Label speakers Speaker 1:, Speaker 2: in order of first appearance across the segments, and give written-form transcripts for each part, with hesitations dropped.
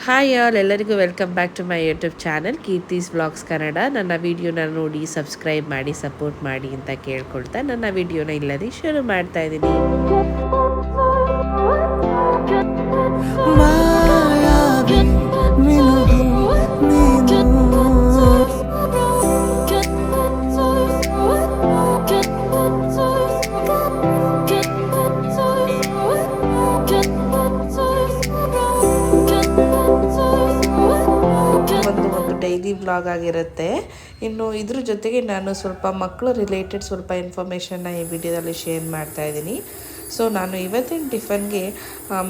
Speaker 1: Hi all, ಎಲ್ಲರಿಗೂ welcome back to my YouTube channel Keerthi's vlogs Kannada. ನನ್ನ ವಿಡಿಯೋನ ನೋಡಿ ಸಬ್ಸ್ಕ್ರೈಬ್ ಮಾಡಿ ಸಪೋರ್ಟ್ ಮಾಡಿ ಅಂತ ಕೇಳ್ಕೊಳ್ತಾ ನನ್ನ ವಿಡಿಯೋನ ಇಲ್ಲದೆ ಶುರು ಮಾಡ್ತಾ ಇದ್ದೀನಿ. ಡೈಲಿ ವ್ಲಾಗ್ ಆಗಿರುತ್ತೆ. ಇನ್ನು ಇದ್ರ ಜೊತೆಗೆ ನಾನು ಸ್ವಲ್ಪ ಮಕ್ಕಳು ರಿಲೇಟೆಡ್ ಸ್ವಲ್ಪ ಇನ್ಫಾರ್ಮೇಷನ್ನ ಈ ವಿಡಿಯೋದಲ್ಲಿ ಶೇರ್ ಮಾಡ್ತಾ ಇದ್ದೀನಿ. ಸೊ ನಾನು ಇವತ್ತಿನ ಟಿಫನ್ಗೆ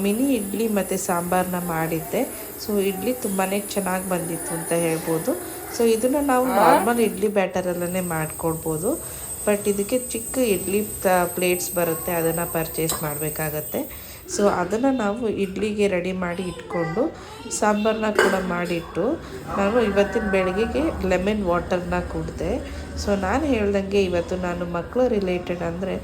Speaker 1: ಮಿನಿ ಇಡ್ಲಿ ಮತ್ತು ಸಾಂಬಾರನ್ನ ಮಾಡಿದ್ದೆ. ಸೊ ಇಡ್ಲಿ ತುಂಬಾ ಚೆನ್ನಾಗಿ ಬಂದಿತ್ತು ಅಂತ ಹೇಳ್ಬೋದು. ಸೊ ಇದನ್ನು ನಾವು ನಾರ್ಮಲ್ ಇಡ್ಲಿ ಬ್ಯಾಟರಲ್ಲೇ ಮಾಡ್ಕೊಳ್ಬೋದು. ಬಟ್ ಇದಕ್ಕೆ ಚಿಕ್ಕ ಇಡ್ಲಿ ಪ್ಲೇಟ್ಸ್ ಬರುತ್ತೆ, ಅದನ್ನು ಪರ್ಚೇಸ್ ಮಾಡಬೇಕಾಗತ್ತೆ. ಸೊ ಅದನ್ನು ನಾವು ಇಡ್ಲಿಗೆ ರೆಡಿ ಮಾಡಿ ಇಟ್ಕೊಂಡು ಸಾಂಬಾರನ್ನ ಕೂಡ ಮಾಡಿಟ್ಟು ನಾನು ಇವತ್ತಿನ ಬೆಳಗ್ಗೆಗೆ ಲೆಮನ್ ವಾಟರ್ನ ಕುಡಿದೆ. ಸೊ ನಾನು ಹೇಳ್ದಂಗೆ ಇವತ್ತು ನಾನು ಮಕ್ಕಳು ರಿಲೇಟೆಡ್ ಅಂದರೆ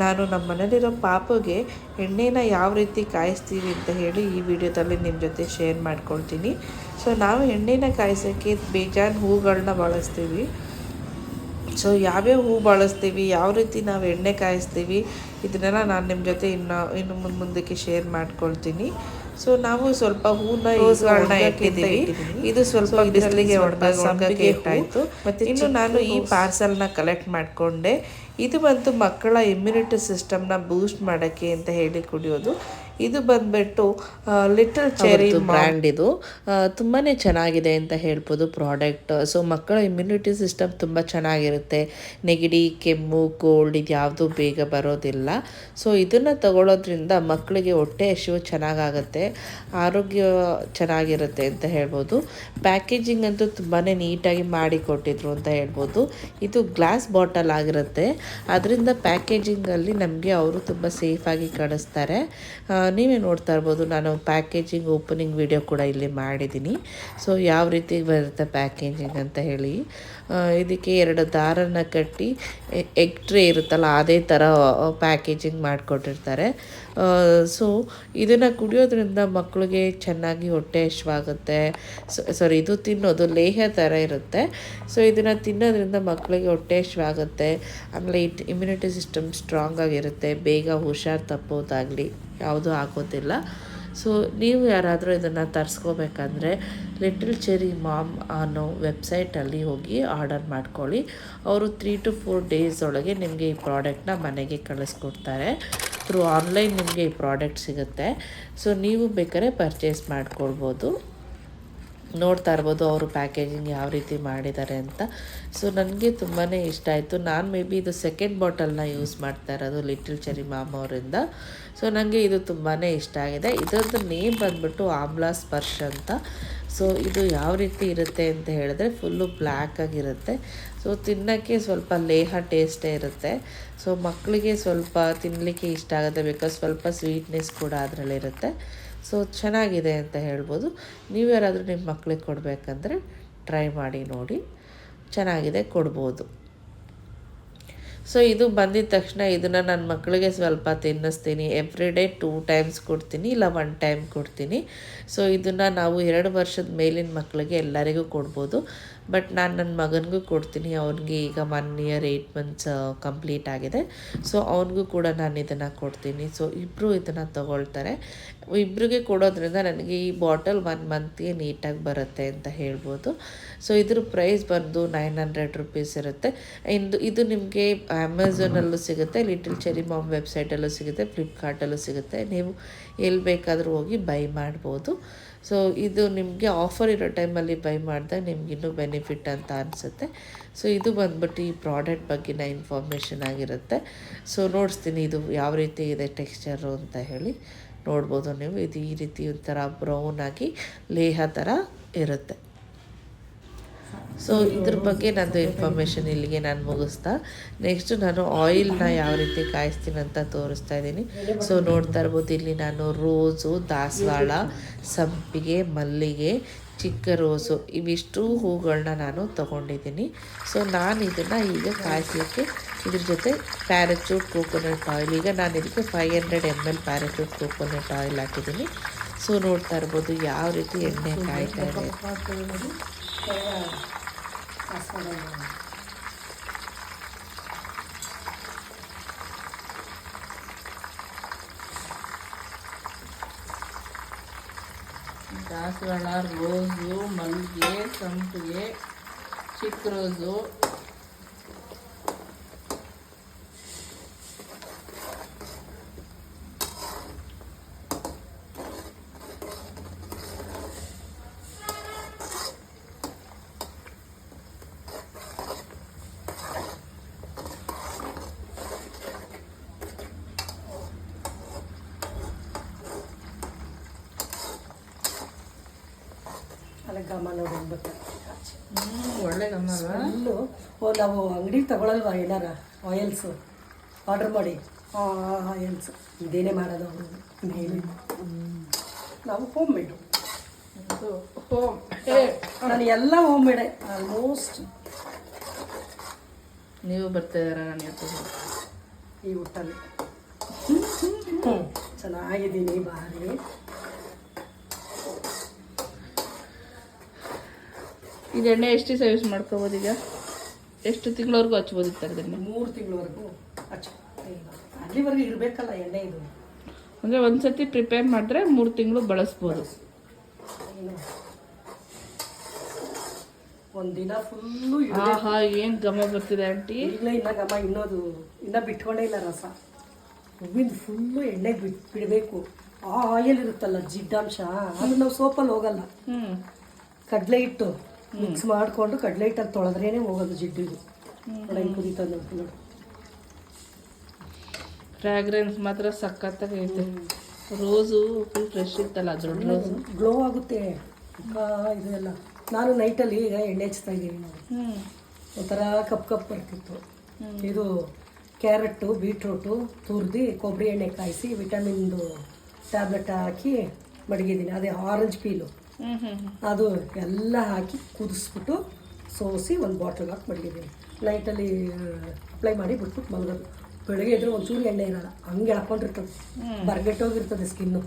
Speaker 1: ನಾನು ನಮ್ಮ ಮನೇಲಿರೋ ಪಾಪುಗೆ ಎಣ್ಣೆನ ಯಾವ ರೀತಿ ಕಾಯಿಸ್ತೀವಿ ಅಂತ ಹೇಳಿ ಈ ವಿಡಿಯೋದಲ್ಲಿ ನಿಮ್ಮ ಜೊತೆ ಶೇರ್ ಮಾಡ್ಕೊಳ್ತೀನಿ. ಸೊ ನಾವು ಎಣ್ಣೆನ ಕಾಯಿಸೋಕ್ಕೆ ಬೇಜಾನ್ ಹೂಗಳನ್ನ ಬಳಸ್ತೀವಿ. ಸೊ ಯಾವ್ಯಾವ ಹೂ ಬಳಸ್ತೀವಿ, ಯಾವ ರೀತಿ ನಾವು ಎಣ್ಣೆ ಕಾಯಿಸ್ತೀವಿ, ಇದನ್ನೆಲ್ಲ ನಾನು ನಿಮ್ಮ ಜೊತೆ ಇನ್ನು ಮುಂದಕ್ಕೆ ಶೇರ್ ಮಾಡ್ಕೊಳ್ತೀನಿ. ಸೊ ನಾವು ಸ್ವಲ್ಪ ಹೂಗಳನ್ನ ಇಟ್ಟಿದ್ದೀವಿ. ಇದು ಸ್ವಲ್ಪ ಬಿಸಿಲಿಗೆ ಒಣಗಕ್ಕೆ ಇಟ್ಟಾಯಿತು. ಮತ್ತು ಇನ್ನು ನಾನು ಈ ಪಾರ್ಸಲ್ನ ಕಲೆಕ್ಟ್ ಮಾಡಿಕೊಂಡೆ. ಇದು ಬಂತು ಮಕ್ಕಳ ಇಮ್ಯುನಿಟಿ ಸಿಸ್ಟಮ್ನ ಬೂಸ್ಟ್ ಮಾಡೋಕ್ಕೆ ಅಂತ ಹೇಳಿ ಕುಡಿಯೋದು. ಇದು ಬಂದುಬಿಟ್ಟು ಲಿಟಲ್ ಚೆರಿ ಬ್ರ್ಯಾಂಡ್. ಇದು ತುಂಬಾ ಚೆನ್ನಾಗಿದೆ ಅಂತ ಹೇಳ್ಬೋದು ಪ್ರಾಡಕ್ಟ್. ಸೊ ಮಕ್ಕಳ ಇಮ್ಯುನಿಟಿ ಸಿಸ್ಟಮ್ ತುಂಬ ಚೆನ್ನಾಗಿರುತ್ತೆ. ನೆಗಡಿ, ಕೆಮ್ಮು, ಕೋಲ್ಡ್ ಇದು ಯಾವುದೂ ಬೇಗ ಬರೋದಿಲ್ಲ. ಸೊ ಇದನ್ನು ತಗೊಳ್ಳೋದ್ರಿಂದ ಮಕ್ಕಳಿಗೆ ಹೊಟ್ಟೆ ಹಸಿವು ಚೆನ್ನಾಗಾಗುತ್ತೆ, ಆರೋಗ್ಯ ಚೆನ್ನಾಗಿರುತ್ತೆ ಅಂತ ಹೇಳ್ಬೋದು. ಪ್ಯಾಕೇಜಿಂಗ್ ಅಂತೂ ತುಂಬಾ ನೀಟಾಗಿ ಮಾಡಿ ಕೊಟ್ಟಿದ್ರು ಅಂತ ಹೇಳ್ಬೋದು. ಇದು ಗ್ಲಾಸ್ ಬಾಟಲ್ ಆಗಿರುತ್ತೆ, ಅದರಿಂದ ಪ್ಯಾಕೇಜಿಂಗಲ್ಲಿ ನಮಗೆ ಅವರು ತುಂಬ ಸೇಫಾಗಿ ಕಳಿಸ್ತಾರೆ. ನೀವೇ ನೋಡ್ತಾ ಇರ್ಬೋದು, ನಾನು ಪ್ಯಾಕೇಜಿಂಗ್ ಓಪನಿಂಗ್ ವಿಡಿಯೋ ಕೂಡ ಇಲ್ಲಿ ಮಾಡಿದ್ದೀನಿ. ಸೊ ಯಾವ ರೀತಿ ಬರುತ್ತೆ ಪ್ಯಾಕೇಜಿಂಗ್ ಅಂತ ಹೇಳಿ. ಇದಕ್ಕೆ 2 ದಾರನ ಕಟ್ಟಿ ಎಗ್ ಟ್ರೇ ಇರುತ್ತಲ್ಲ ಅದೇ ಥರ ಪ್ಯಾಕೇಜಿಂಗ್ ಮಾಡಿಕೊಟ್ಟಿರ್ತಾರೆ. ಸೊ ಇದನ್ನು ಕುಡಿಯೋದ್ರಿಂದ ಮಕ್ಕಳಿಗೆ ಚೆನ್ನಾಗಿ ಹೊಟ್ಟೆ ಹಸಿವಾಗುತ್ತೆ. ಸಾರಿ, ಇದು ತಿನ್ನೋದು ಲೇಹ ಥರ ಇರುತ್ತೆ. ಸೊ ಇದನ್ನು ತಿನ್ನೋದ್ರಿಂದ ಮಕ್ಕಳಿಗೆ ಹೊಟ್ಟೆ ಹಸಿವಾಗುತ್ತೆ. ಆಮೇಲೆ ಇಮ್ಯುನಿಟಿ ಸಿಸ್ಟಮ್ ಸ್ಟ್ರಾಂಗ್ ಆಗಿರುತ್ತೆ, ಬೇಗ ಹುಷಾರು ತಪ್ಪೋದಾಗಲಿ ಯಾವುದೂ ಆಗೋದಿಲ್ಲ. ಸೊ ನೀವು ಯಾರಾದರೂ ಇದನ್ನು ತರಿಸ್ಕೋಬೇಕಂದ್ರೆ ಲಿಟಲ್ ಚೆರಿ ಮಾಮ್ ಅನ್ನೋ ವೆಬ್ಸೈಟಲ್ಲಿ ಹೋಗಿ ಆರ್ಡರ್ ಮಾಡ್ಕೊಳ್ಳಿ. ಅವರು 3 to 4 ಡೇಸ್ ಒಳಗೆ ನಿಮಗೆ ಈ ಪ್ರಾಡಕ್ಟ್ನ ಮನೆಗೆ ಕಳಿಸ್ಕೊಡ್ತಾರೆ. ಥ್ರೂ ಆನ್ಲೈನ್ ನಿಮಗೆ ಈ ಪ್ರಾಡಕ್ಟ್ ಸಿಗುತ್ತೆ. ಸೊ ನೀವು ಬೇಕಾದ್ರೆ ಪರ್ಚೇಸ್ ಮಾಡ್ಕೊಳ್ಬೋದು. ನೋಡ್ತಾ ಇರ್ಬೋದು ಅವರು ಪ್ಯಾಕೇಜಿಂಗ್ ಯಾವ ರೀತಿ ಮಾಡಿದ್ದಾರೆ ಅಂತ. ಸೊ ನನಗೆ ತುಂಬಾ ಇಷ್ಟ ಆಯಿತು. ನಾನು ಮೇ ಬಿ ಇದು ಸೆಕೆಂಡ್ ಬಾಟಲ್ನ ಯೂಸ್ ಮಾಡ್ತಾ ಇರೋದು ಲಿಟಲ್ ಚೆರಿ ಮಾಮ್ ಅವರಿಂದ. ಸೊ ನನಗೆ ಇದು ತುಂಬಾ ಇಷ್ಟ ಆಗಿದೆ. ಇದರದ್ದು ನೇಮ್ ಬಂದ್ಬಿಟ್ಟು ಆಮ್ಲಾ ಸ್ಪರ್ಶ್ ಅಂತ. ಸೊ ಇದು ಯಾವ ರೀತಿ ಇರುತ್ತೆ ಅಂತ ಹೇಳಿದ್ರೆ ಫುಲ್ಲು ಬ್ಲ್ಯಾಕ್ ಆಗಿರುತ್ತೆ. ಸೊ ತಿನ್ನೋಕ್ಕೆ ಸ್ವಲ್ಪ ಲೇಹ ಟೇಸ್ಟೇ ಇರುತ್ತೆ. ಸೊ ಮಕ್ಕಳಿಗೆ ಸ್ವಲ್ಪ ತಿನ್ನಲಿಕ್ಕೆ ಇಷ್ಟ ಆಗುತ್ತೆ, ಬಿಕಾಸ್ ಸ್ವಲ್ಪ ಸ್ವೀಟ್ನೆಸ್ ಕೂಡ ಅದರಲ್ಲಿರುತ್ತೆ. ಸೊ ಚೆನ್ನಾಗಿದೆ ಅಂತ ಹೇಳ್ಬೋದು. ನೀವು ಯಾರಾದರೂ ನಿಮ್ಮ ಮಕ್ಕಳಿಗೆ ಕೊಡಬೇಕಂದ್ರೆ ಟ್ರೈ ಮಾಡಿ ನೋಡಿ, ಚೆನ್ನಾಗಿದೆ, ಕೊಡ್ಬೋದು. ಸೊ ಇದು ಬಂದಿದ ತಕ್ಷಣ ಇದನ್ನು ನನ್ನ ಮಕ್ಕಳಿಗೆ ಸ್ವಲ್ಪ ತಿನ್ನಿಸ್ತೀನಿ. ಎವ್ರಿ ಡೇ 2 times ಕೊಡ್ತೀನಿ, ಇಲ್ಲ 1 time ಕೊಡ್ತೀನಿ. ಸೊ ಇದನ್ನು ನಾವು 2 ವರ್ಷದ ಮೇಲಿನ ಮಕ್ಕಳಿಗೆ ಎಲ್ಲರಿಗೂ ಕೊಡ್ಬೋದು. ಬಟ್ ನಾನು ನನ್ನ ಮಗನಿಗೂ ಕೊಡ್ತೀನಿ. ಅವನಿಗೆ ಈಗ 1 year 8 months ಕಂಪ್ಲೀಟ್ ಆಗಿದೆ. ಸೊ ಅವನಿಗೂ ಕೂಡ ನಾನು ಇದನ್ನು ಕೊಡ್ತೀನಿ. ಸೊ ಇಬ್ಬರು ಇದನ್ನು ತೊಗೊಳ್ತಾರೆ. ಇಬ್ಬರಿಗೆ ಕೊಡೋದ್ರಿಂದ ನನಗೆ ಈ ಬಾಟಲ್ 1 monthಗೆ ನೀಟಾಗಿ ಬರುತ್ತೆ ಅಂತ ಹೇಳ್ಬೋದು. ಸೊ ಇದ್ರ ಪ್ರೈಸ್ ಬಂದು 900 rupees ಇರುತ್ತೆ. ಇದು ನಿಮಗೆ ಅಮೆಝಾನಲ್ಲೂ ಸಿಗುತ್ತೆ, ಲಿಟಲ್ ಚೆರಿ ಮಾಮ್ ವೆಬ್ಸೈಟಲ್ಲೂ ಸಿಗುತ್ತೆ, ಫ್ಲಿಪ್ಕಾರ್ಟಲ್ಲೂ ಸಿಗುತ್ತೆ. ನೀವು ಎಲ್ಲಿ ಬೇಕಾದರೂ ಹೋಗಿ ಬೈ ಮಾಡ್ಬೋದು. ಸೊ ಇದು ನಿಮಗೆ ಆಫರ್ ಇರೋ ಟೈಮಲ್ಲಿ ಬೈ ಮಾಡಿದಾಗ ನಿಮಗಿನ್ನೂ ಬೆನಿಫಿಟ್ ಅಂತ ಅನಿಸುತ್ತೆ. ಸೊ ಇದು ಬಂದ್ಬಿಟ್ಟು ಈ ಪ್ರಾಡಕ್ಟ್ ಬಗ್ಗಿನ ಇನ್ಫಾರ್ಮೇಷನ್ ಆಗಿರುತ್ತೆ. ಸೊ ನೋಡಿಸ್ತೀನಿ ಇದು ಯಾವ ರೀತಿ ಇದೆ ಟೆಕ್ಸ್ಚರು ಅಂತ ಹೇಳಿ. ನೋಡ್ಬೋದು ನೀವು, ಇದು ಈ ರೀತಿ ಒಂಥರ ಬ್ರೌನ್ ಆಗಿ ಲೇಹ ಥರ ಇರುತ್ತೆ. ಸೊ ಇದ್ರ ಬಗ್ಗೆ ನಂದು ಇನ್ಫಾರ್ಮೇಷನ್ ಇಲ್ಲಿಗೆ ನಾನು ಮುಗಿಸ್ತಾ, ನೆಕ್ಸ್ಟು ನಾನು ಆಯಿಲ್ನ ಯಾವ ರೀತಿ ಕಾಯಿಸ್ತೀನಿ ಅಂತ ತೋರಿಸ್ತಾ ಇದ್ದೀನಿ. ಸೊ ನೋಡ್ತಾ ಇರ್ಬೋದು, ಇಲ್ಲಿ ನಾನು ರೋಸು, ದಾಸವಾಳ, ಸಂಪಿಗೆ, ಮಲ್ಲಿಗೆ, ಚಿಕ್ಕ ರೋಸು ಇವಿಷ್ಟು ಹೂಗಳನ್ನ ನಾನು ತೊಗೊಂಡಿದ್ದೀನಿ. ಸೊ ನಾನು ಇದನ್ನು ಈಗ ಕಾಯಿಸ್ಲಿಕ್ಕೆ ಇದ್ರ ಜೊತೆ ಪ್ಯಾರಾಚೂಟ್ ಕೋಕೋನಟ್ ಆಯಿಲ್, ಈಗ ನಾನು ಇದಕ್ಕೆ 500 ml ಪ್ಯಾರಾಚೂಟ್ ಕೋಕೋನಟ್ ಆಯಿಲ್ ಹಾಕಿದ್ದೀನಿ. ಸೊ ನೋಡ್ತಾ ಇರ್ಬೋದು ಯಾವ ರೀತಿ ಎಣ್ಣೆ ಕಾಯ್ತಾ ಇದೆ. ದಾಸವಾಳ, ರೋಸು, ಮಲ್ಲಿಗೆ, ಸಂಪಿಗೆ, ಚಿಕ್ಕ ರೋಸು,
Speaker 2: ಘಮ ನೋಡಿ
Speaker 1: ಒಳ್ಳೆ ಘಮ
Speaker 2: ಸ್ಮೆಲ್ಲು. ನಾವು ಅಂಗಡಿಗೆ ತಗೊಳಲ್ವಾ ಏನಾರ ಆಯಿಲ್ಸು ಆರ್ಡ್ರ್ ಮಾಡಿ ಆಯಿಲ್ಸ್ ಇದೇನೇ ಮಾಡೋದು ಅವರು ಮೇಲೆ. ನಾವು ಹೋಮ್ ಮೇಡು, ನಾನು ಎಲ್ಲ ಹೋಮ್ ಮೇಡೆ ಆಲ್ಮೋಸ್ಟ್.
Speaker 1: ನೀವು ಬರ್ತಾ ಇದ್ದಾರಾ ನನ್ನ ಜೊತೆ
Speaker 2: ಈ ಊಟಲ್ಲಿ? ಚೆನ್ನಾಗಿದ್ದೀನಿ ಭಾರಿ.
Speaker 1: ಇದು ಎಣ್ಣೆ ಎಷ್ಟು ದಿವಸ ಯೂಸ್ ಮಾಡ್ಕೋಬೋದು? ಈಗ ಎಷ್ಟು ತಿಂಗಳವರೆಗೂ ಹಚ್ಬೋದಿತ್ತು ಅದನ್ನು?
Speaker 2: 3 ತಿಂಗಳವರೆಗೂ ಹಚ್ಚು. ಅಲ್ಲಿವರೆಗೂ ಇರಬೇಕಲ್ಲ ಎಣ್ಣೆ. ಇದು
Speaker 1: ಅಂದರೆ ಒಂದು ಸತಿ ಪ್ರಿಪೇರ್ ಮಾಡಿದ್ರೆ 3 ತಿಂಗಳು ಬಳಸ್ಬೋದು.
Speaker 2: ಒಂದಿನ ಫುಲ್ಲು
Speaker 1: ಆಹಾ, ಏನು ಘಮ ಬರ್ತಿದೆ ಆಂಟಿ.
Speaker 2: ಈಗಲೇ ಇನ್ನ ಘಮ ಇನ್ನೂ ಬಿಟ್ಕೊಂಡೇ ಇಲ್ಲ ರಸ. ಹೂವಿನ ಫುಲ್ಲು ಎಣ್ಣೆಗೆ ಬಿಡಬೇಕು. ಆ ಆಯಿಲ್ ಇರುತ್ತಲ್ಲ ಜಿಡ್ಡಾಂಶ, ಅದು ನಾವು ಸೋಪಲ್ಲಿ ಹೋಗಲ್ಲ. ಕಡಲೆ ಹಿಟ್ಟು ಮಿಕ್ಸ್ ಮಾಡಿಕೊಂಡು ಕಡಲೆ ಹಿಟ್ಟಲ್ಲಿ ತೊಳೆದ್ರೇನೆ ಹೋಗೋದು ಜಿಡ್ಡು. ಇದು ನೋಡಿ ಕುದೀತದೆ ನೋಡಿ.
Speaker 1: ಫ್ರಾಗ್ರೆನ್ಸ್ ಮಾತ್ರ ಸಖತ್ತಾಗೈತೆ. ರೋಸು ಫುಲ್ ಫ್ರೆಶ್ ಇತ್ತಲ್ಲ, ದೊಡ್ಡ ರೋಸು
Speaker 2: ಗ್ಲೋ ಆಗುತ್ತೆ. ಇದೆಲ್ಲ ನಾನು ನೈಟಲ್ಲಿ ಈಗ ಎಣ್ಣೆ ಹಚ್ತಾ ಇದ್ದೀನಿ ನೋಡಿ. ಒಂಥರ ಕಪ್ ಬರ್ತಿತ್ತು. ಇದು ಕ್ಯಾರೆಟು, ಬೀಟ್ರೂಟು ತುರಿದು ಕೊಬ್ಬರಿ ಎಣ್ಣೆ ಕಾಯಿಸಿ ವಿಟಮಿನ್ದು ಟ್ಯಾಬ್ಲೆಟ್ ಹಾಕಿ ಮಡಗಿದ್ದೀನಿ. ಅದೇ ಆರೆಂಜ್ ಪೀಲು ಅದು ಎಲ್ಲ ಹಾಕಿ ಕುದಿಸ್ಬಿಟ್ಟು ಸೋಸಿ ಒಂದು ಬಾಟಲ್ ಹಾಕಿ ಮಡಗಿದ್ದೀನಿ. ನೈಟಲ್ಲಿ ಅಪ್ಲೈ ಮಾಡಿ ಬಿಟ್ಬಿಟ್ಟು ಮಲಗೋದು. ಬೆಳಗ್ಗೆ ಇದ್ರೆ ಒಂಚೂರು ಎಣ್ಣೆ ಇರಲ್ಲ, ಹಂಗೆ ಹಾಕೊಂಡಿರ್ತದೆ, ಬರ್ಗೆಟ್ಟೋಗಿರ್ತದೆ ಸ್ಕಿನ್ನು.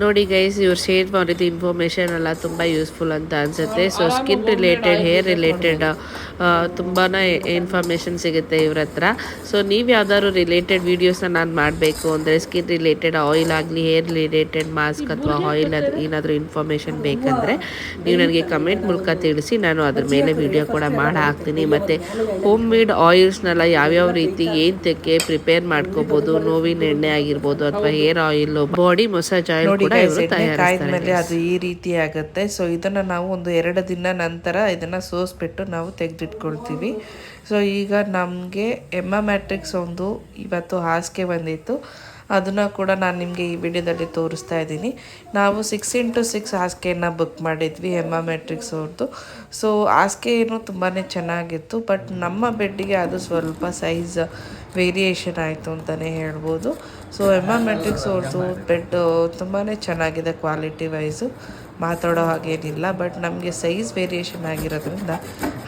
Speaker 1: ನೋಡಿ ಗೈಸ್, ಇವ್ರು ಶೇರ್ ಮಾಡಿದ ಇನ್ಫಾರ್ಮೇಷನ್ ಎಲ್ಲ ತುಂಬ ಯೂಸ್ಫುಲ್ ಅಂತ ಅನಿಸುತ್ತೆ. So skin related, hair related ತುಂಬಾ ಇನ್ಫಾರ್ಮೇಷನ್ ಸಿಗುತ್ತೆ ಇವ್ರ ಹತ್ರ. ಸೊ ನೀವು ಯಾವ್ದಾದ್ರು ರಿಲೇಟೆಡ್ ವೀಡಿಯೋಸ್ನ ನಾನು ಮಾಡಬೇಕು ಅಂದರೆ, ಸ್ಕಿನ್ ರಿಲೇಟೆಡ್ ಆಯಿಲ್ ಆಗಲಿ, ಹೇರ್ ರಿಲೇಟೆಡ್ ಮಾಸ್ಕ್ ಅಥವಾ ಆಯಿಲ್ ಏನಾದರೂ ಇನ್ಫಾರ್ಮೇಷನ್ ಬೇಕಂದರೆ ನೀವು ನನಗೆ ಕಮೆಂಟ್ ಮೂಲಕ ತಿಳಿಸಿ, ನಾನು ಅದ್ರ ಮೇಲೆ ವಿಡಿಯೋ ಕೂಡ ಮಾಡಿ ಹಾಕ್ತೀನಿ. ಮತ್ತು ಹೋಮ್ ಮೇಡ್ ಆಯಿಲ್ಸ್ನೆಲ್ಲ ಯಾವ್ಯಾವ ರೀತಿ ಏನಕ್ಕೆ ಪ್ರಿಪೇರ್ ಮಾಡ್ಕೋಬೋದು, ನೋವಿನ ಎಣ್ಣೆ ಆಗಿರ್ಬೋದು ಅಥವಾ hair oil, body massage oil ಕೂಡ ಇವರು ತಯಾರಿಸ್ತಾರೆ. ಅದು ಈ ರೀತಿ ಆಗುತ್ತೆ. ಸೊ ಇದನ್ನು ನಾವು ಒಂದು 2 ದಿನ ನಂತರ ಇದನ್ನು ಸೋಸ್ಬಿಟ್ಟು ನಾವು ತೆಗೆದಿಟ್ಕೊಳ್ತೀವಿ. ಸೊ ಈಗ ನಮಗೆ ಎಮ್ಮ ಮ್ಯಾಟ್ರಿಕ್ಸ್ ಒಂದು ಇವತ್ತು ಹಾಸಿಗೆ ಬಂದಿತ್ತು, ಅದನ್ನು ಕೂಡ ನಾನು ನಿಮಗೆ ಈ ವಿಡಿಯೋದಲ್ಲಿ ತೋರಿಸ್ತಾ ಇದ್ದೀನಿ. ನಾವು 6x6 ಹಾಸಿಗೆಯನ್ನು ಬುಕ್ ಮಾಡಿದ್ವಿ ಎಮ್ಮ ಮ್ಯಾಟ್ರಿಕ್ಸ್ ಅವ್ರದ್ದು. ಸೊ ಹಾಸಿಗೆ ಏನು ತುಂಬಾ ಚೆನ್ನಾಗಿತ್ತು, ಬಟ್ ನಮ್ಮ ಬೆಡ್ಡಿಗೆ ಅದು ಸ್ವಲ್ಪ ಸೈಜ್ ವೇರಿಯೇಷನ್ ಆಯಿತು ಅಂತಲೇ ಹೇಳ್ಬೋದು. ಸೊ ಎಮ್ಮ ಮ್ಯಾಟ್ರಿಕ್ಸ್ ಅವ್ರದ್ದು ಬೆಡ್ ತುಂಬಾ ಚೆನ್ನಾಗಿದೆ ಕ್ವಾಲಿಟಿ ವೈಸು, ಮಾತಾಡೋ ಹಾಗೇನಿಲ್ಲ. ಬಟ್ ನಮಗೆ ಸೈಜ್ ವೇರಿಯೇಷನ್ ಆಗಿರೋದ್ರಿಂದ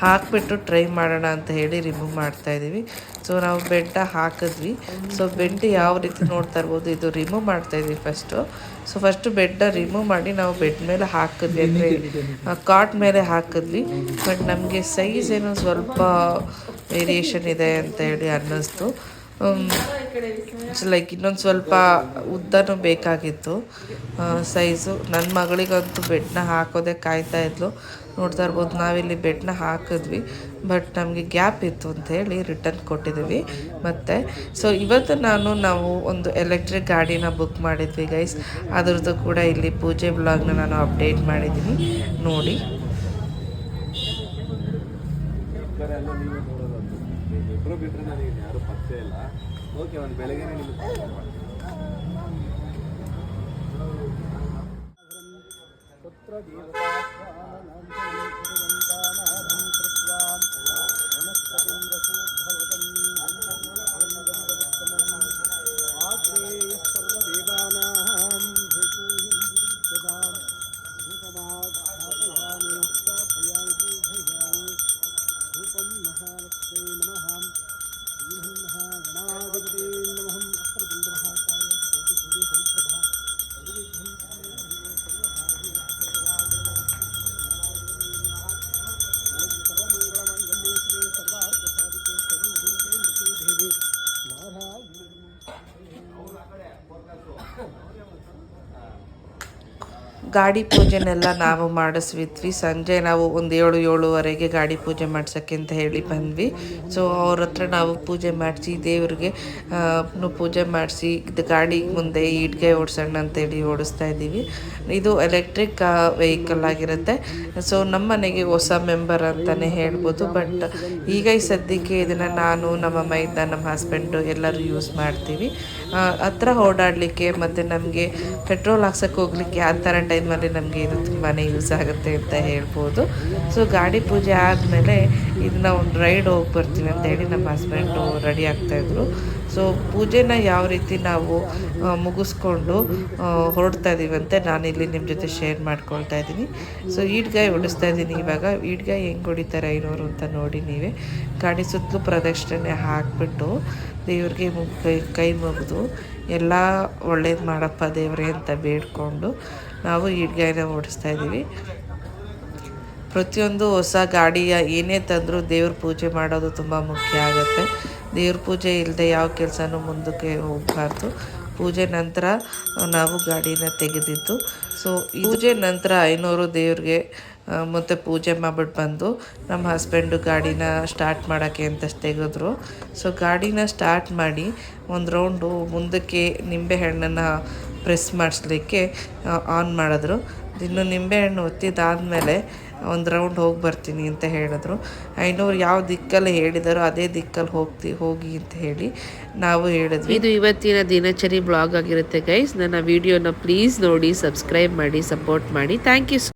Speaker 1: ಹಾಕಿಬಿಟ್ಟು ಟ್ರೈ ಮಾಡೋಣ ಅಂತ ಹೇಳಿ ರಿಮೂವ್ ಮಾಡ್ತಾಯಿದ್ದೀವಿ. ಸೊ ನಾವು ಬೆಡ್ಡ ಹಾಕಿದ್ವಿ. ಸೊ ಬೆಡ್ ಯಾವ ರೀತಿ ನೋಡ್ತಾ ಇರ್ಬೋದು, ಇದು ರಿಮೂವ್ ಮಾಡ್ತಾಯಿದ್ವಿ ಫಸ್ಟು. ಸೊ ಫಸ್ಟು ಬೆಡ್ಡ ರಿಮೂವ್ ಮಾಡಿ ನಾವು ಬೆಡ್ ಮೇಲೆ ಹಾಕಿದ್ವಿ, ಅಂದರೆ ಕಾಟ್ ಮೇಲೆ ಹಾಕಿದ್ವಿ. ಬಟ್ ನಮಗೆ ಸೈಜ್ ಏನೋ ಸ್ವಲ್ಪ ವೇರಿಯೇಷನ್ ಇದೆ ಅಂತ ಹೇಳಿ ಅನ್ನಿಸ್ತು. ಲೈಕ್ ಇನ್ನೊಂದು ಸ್ವಲ್ಪ ಉದ್ದನೂ ಬೇಕಾಗಿತ್ತು ಸೈಜು. ನನ್ನ ಮಗಳಿಗಂತೂ ಬೆಡ್ನ ಹಾಕೋದೇ ಕಾಯ್ತಾ ಇದ್ಲು. ನೋಡ್ತಾ ಇರ್ಬೋದು, ನಾವಿಲ್ಲಿ ಬೆಡ್ನ ಹಾಕಿದ್ವಿ, ಬಟ್ ನಮಗೆ ಗ್ಯಾಪ್ ಇತ್ತು ಅಂತ ಹೇಳಿ ರಿಟರ್ನ್ ಕೊಟ್ಟಿದ್ದೀವಿ. ಮತ್ತು ಸೊ ಇವತ್ತು ನಾವು ಒಂದು ಎಲೆಕ್ಟ್ರಿಕ್ ಗಾಡಿನ ಬುಕ್ ಮಾಡಿದ್ವಿ ಗೈಸ್. ಅದ್ರದ್ದು ಕೂಡ ಇಲ್ಲಿ ಪೂಜೆ ಬ್ಲಾಗ್ನ ನಾನು ಅಪ್ಡೇಟ್ ಮಾಡಿದ್ದೀನಿ, ನೋಡಿ.
Speaker 3: ಓಕೆ, ಒಂದು ಬೆಳಗ್ಗೆ ಧೂಪಂ ಮಹಾಲಕ್ಷ್ಮೀ ನಮಃ ಶ್ರೀಮನ್ಮಹಾಗಣಾಧಿಪತಿ ನಮಃ
Speaker 1: ಗಾಡಿ ಪೂಜೆನೆಲ್ಲ ನಾವು ಮಾಡಿಸ್ವಿದ್ವಿ. ಸಂಜೆ ನಾವು ಒಂದು 7-7:30 ಗಾಡಿ ಪೂಜೆ ಮಾಡ್ಸೋಕ್ಕೆ ಅಂತ ಹೇಳಿ ಬಂದ್ವಿ. ಸೊ ಅವ್ರ ಹತ್ರ ನಾವು ಪೂಜೆ ಮಾಡಿಸಿ ದೇವ್ರಿಗೆ ಪೂಜೆ ಮಾಡಿಸಿ ಇದು ಗಾಡಿ ಮುಂದೆ ಇಟ್ಗೆ ಓಡಿಸೋಣ ಅಂತೇಳಿ ಓಡಿಸ್ತಾ ಇದ್ದೀವಿ. ಇದು ಎಲೆಕ್ಟ್ರಿಕ್ ವೆಹಿಕಲ್ ಆಗಿರುತ್ತೆ. ಸೊ ನಮ್ಮ ಮನೆಗೆ ಹೊಸ ಮೆಂಬರ್ ಅಂತಲೇ ಹೇಳ್ಬೋದು. ಬಟ್ ಈಗ ಈ ಸದ್ಯಕ್ಕೆ ಇದನ್ನು ನಾನು, ನಮ್ಮ ಮೈದ, ನಮ್ಮ ಹಸ್ಬೆಂಡು ಎಲ್ಲರೂ ಯೂಸ್ ಮಾಡ್ತೀವಿ. ಹತ್ರ ಓಡಾಡಲಿಕ್ಕೆ ಮತ್ತು ನಮಗೆ ಪೆಟ್ರೋಲ್ ಹಾಕ್ಸೋಕ್ಕೆ ಹೋಗ್ಲಿಕ್ಕೆ ಆ ಥರ ಟೈಮಲ್ಲಿ ನಮಗೆ ಇದು ತುಂಬಾ ಯೂಸ್ ಆಗುತ್ತೆ ಅಂತ ಹೇಳ್ಬೋದು. ಸೊ ಗಾಡಿ ಪೂಜೆ ಆದಮೇಲೆ ಇದನ್ನ ಒಂದು ರೈಡ್ ಹೋಗಿ ಬರ್ತೀವಿ ಅಂತೇಳಿ ನಮ್ಮ ಹಸ್ಬೆಂಡು ರೆಡಿ ಆಗ್ತಾಯಿದ್ರು. ಸೊ ಪೂಜೆನ ಯಾವ ರೀತಿ ನಾವು ಮುಗಿಸ್ಕೊಂಡು ಹೊರಡ್ತಾ ಇದ್ದೀವಂತೆ ನಾನಿಲ್ಲಿ ನಿಮ್ಮ ಜೊತೆ ಶೇರ್ ಮಾಡ್ಕೊಳ್ತಾ ಇದ್ದೀನಿ. ಸೊ ಈಡ್ಗಾಯಿ ಹೊಡಿಸ್ತಾ ಇದ್ದೀನಿ. ಇವಾಗ ಈಡ್ಗಾಯಿ ಹೆಂಗೆ ಹೊಡಿತಾರೆ ಐನೋರು ಅಂತ ನೋಡಿ ನೀವೇ. ಗಾಡಿ ಸುತ್ತಲೂ ಪ್ರದಕ್ಷಿಣೆ ಹಾಕಿಬಿಟ್ಟು ದೇವ್ರಿಗೆ ಕೈ ಮುಗಿದು ಎಲ್ಲ ಒಳ್ಳೇದು ಮಾಡಪ್ಪ ದೇವರೇ ಅಂತ ಬೇಡ್ಕೊಂಡು ನಾವು ಈಡ್ಗಾಯಿನ ಓಡಿಸ್ತಾ ಇದ್ದೀವಿ. ಪ್ರತಿಯೊಂದು ಹೊಸ ಗಾಡಿಯ ಏನೇ ತಂದರೂ ದೇವ್ರ ಪೂಜೆ ಮಾಡೋದು ತುಂಬ ಮುಖ್ಯ ಆಗುತ್ತೆ. ದೇವ್ರ ಪೂಜೆ ಇಲ್ಲದೆ ಯಾವ ಕೆಲಸನೂ ಮುಂದಕ್ಕೆ ಹೋಗಬಾರ್ದು. ಪೂಜೆ ನಂತರ ನಾವು ಗಾಡಿನ ತೆಗೆದಿದ್ದು. ಸೊ ಪೂಜೆ ನಂತರ ಐನೋರು ದೇವ್ರಿಗೆ ಮತ್ತು ಪೂಜೆ ಮಾಡ್ಬಿಟ್ಟು ಬಂದು ನಮ್ಮ ಹಸ್ಬೆಂಡು ಗಾಡಿನ ಸ್ಟಾರ್ಟ್ ಮಾಡೋಕ್ಕೆ ಅಂತ ತೆಗೆದ್ರು. ಸೊ ಗಾಡಿನ ಸ್ಟಾರ್ಟ್ ಮಾಡಿ ಒಂದು ರೌಂಡು ಮುಂದಕ್ಕೆ ನಿಂಬೆಹಣ್ಣನ್ನು ಪ್ರೆಸ್ ಮಾಡಿಸ್ಲಿಕ್ಕೆ ಆನ್ ಮಾಡಿದ್ರು. ಇನ್ನು ನಿಂಬೆಹಣ್ಣು ಒತ್ತಿದಾದಮೇಲೆ ಒಂದು ರೌಂಡ್ ಹೋಗಿ ಬರ್ತೀನಿ ಅಂತ ಹೇಳಿದ್ರು. ಐನೋರು ಯಾವ ದಿಕ್ಕಲ್ಲಿ ಹೇಳಿದಾರೋ ಅದೇ ದಿಕ್ಕಲ್ಲಿ ಹೋಗಿ ಅಂತ ಹೇಳಿ ನಾವು ಹೇಳಿದ್ವಿ. ಇದು ಇವತ್ತಿನ ದಿನಚರಿ ಬ್ಲಾಗ್ ಆಗಿರುತ್ತೆ ಗೈಸ್. ನನ್ನ ವಿಡಿಯೋನ ಪ್ಲೀಸ್ ನೋಡಿ, ಸಬ್ಸ್ಕ್ರೈಬ್ ಮಾಡಿ, ಸಪೋರ್ಟ್ ಮಾಡಿ. Thank you.